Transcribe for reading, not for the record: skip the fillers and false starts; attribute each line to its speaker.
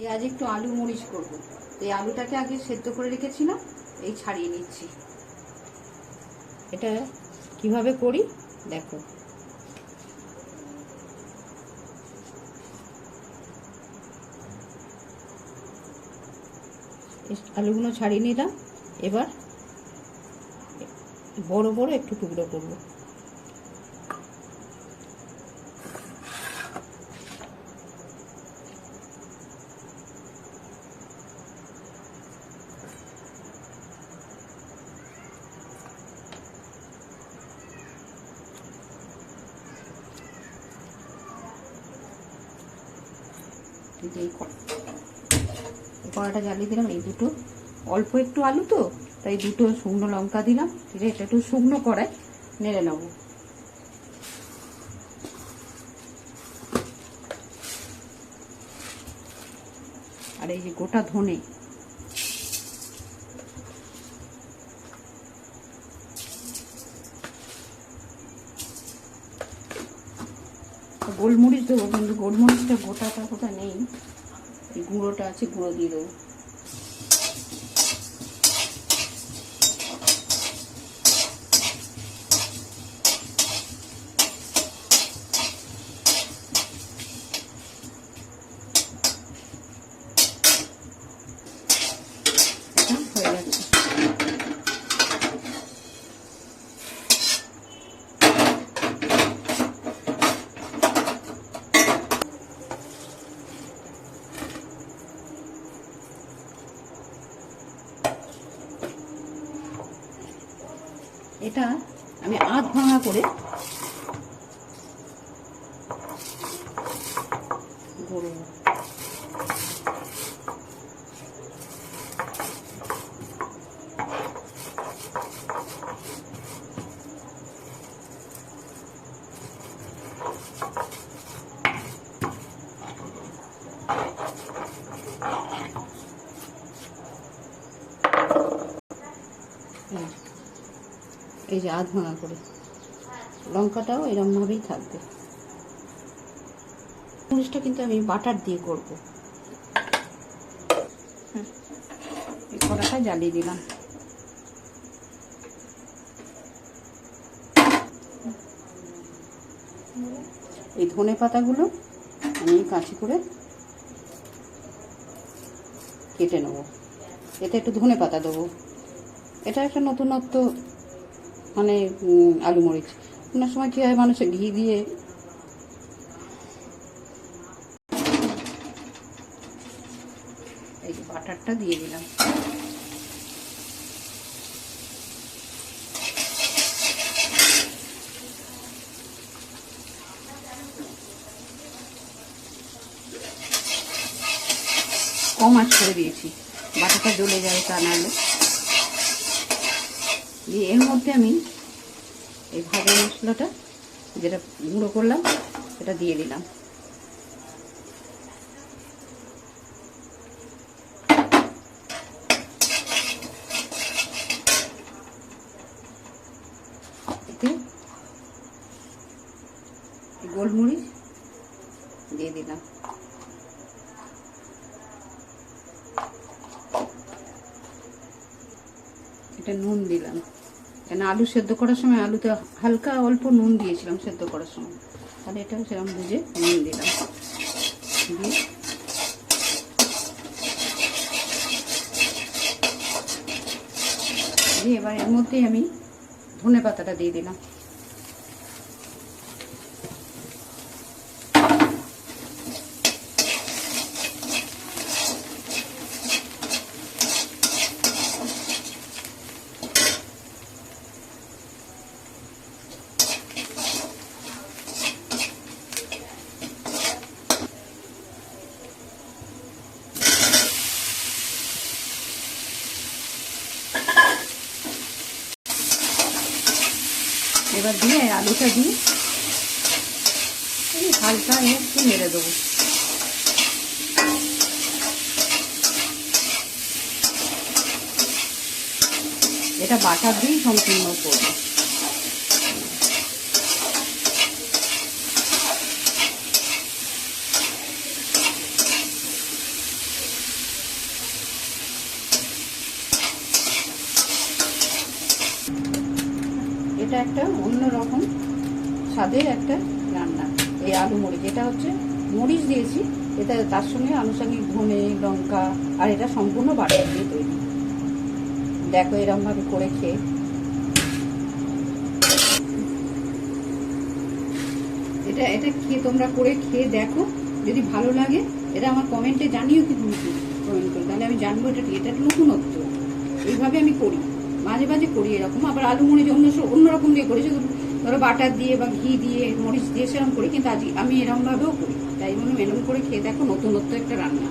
Speaker 1: এই আজ একটু আলু মরিচ করব। এই আলুটাকে আগে সেদ্ধ করে রেখেছিলাম, এই ছাড়িয়ে নিচ্ছি। এটা কিভাবে করি দেখো। আলুগুলো ছাড়িয়ে নিলাম। এবার বড় বড় একটু টুকরো করব। এই কড়াটা জ্বালিয়ে দিলাম। এই দুটো অল্প একটু আলু তো, তাই দুটো শুকনো লঙ্কা দিলাম। ঠিক আছে, এটা একটু শুকনো কড়াই নেড়ে নেব। আর এই যে গোটা ধনে, গোলমরিচ দেবো, কিন্তু গোলমরিচটা গোটাটা কোথায় নেই, এই গুঁড়োটা আছে, গুঁড়ো দিয়ে দেবো। হয়ে যাচ্ছে। এটা আমি আধ ভাঙা করে গড়ব। এই যে আধ ভাঙা করে, লঙ্কাটাও এরকম ভাবেই থাকবে। মরিচটা কিন্তু আমি বাটার দিয়ে করব। এই কড়াটা জ্বালিয়ে দিলাম। এই ধনে পাতাগুলো আমি কাঁচি করে কেটে নেব। এতে একটু ধনে পাতা দেবো। এটা একটা নতুনত্ব, মানে আলু মরিচ। অন্য সময় কী হয়, মানুষের ঘি দিয়ে এই বাটারটা দিয়ে দিলাম। কম আঁচ করে দিয়েছি, বাটারটা জ্বলে যাবে তা নাহলে। দিয়ে এর মধ্যে আমি এই ভাজা মশলাটা যেটা গুঁড়ো করলাম সেটা দিয়ে দিলাম। এতে গোলমরিচ দিয়ে দিলাম। এটা নুন দিলাম, কেন আলু সেদ্ধ করার সময় আলুতে হালকা অল্প নুন দিয়েছিলাম সেদ্ধ করার সময়, তাহলে এটা সেরকম বুঝে নুন দিলাম। দিয়ে এবার এর মধ্যে আমি ধনে পাতাটা দিয়ে দিলাম। এবার দিয়ে আলুটা দিয়ে হালকা একটু নেড়ে দেবো। এটা বাটার দিয়ে সম্পূর্ণ করবো। এটা একটা অন্যরকম স্বাদের একটা রান্না। এই আলু মরিচ, এটা হচ্ছে মরিচ দিয়েছি, এটা তার সঙ্গে আনুষঙ্গিক ধনে লঙ্কা, আর এটা সম্পূর্ণ বাটার দিয়ে তৈরি। দেখো এরকমভাবে করে খেয়ে, এটা খেয়ে তোমরা করে খেয়ে দেখো, যদি ভালো লাগে এটা আমার কমেন্টে জানিও, কিন্তু কমেন্ট করে, তাহলে আমি জানবো এটা নতুনত্ব। এইভাবে আমি করি, মাঝে মাঝে করি এরকম। আবার আলু মরিচ অন্যরকম দিয়ে করেছি, ধরো বাটার দিয়ে বা ঘি দিয়ে মরিচ দিয়ে সেরকম করি, কিন্তু আজ আমি এরকম ভাবেও করি। তাই এরকম করে খেয়ে দেখো, নতুনত্ব একটা রান্না।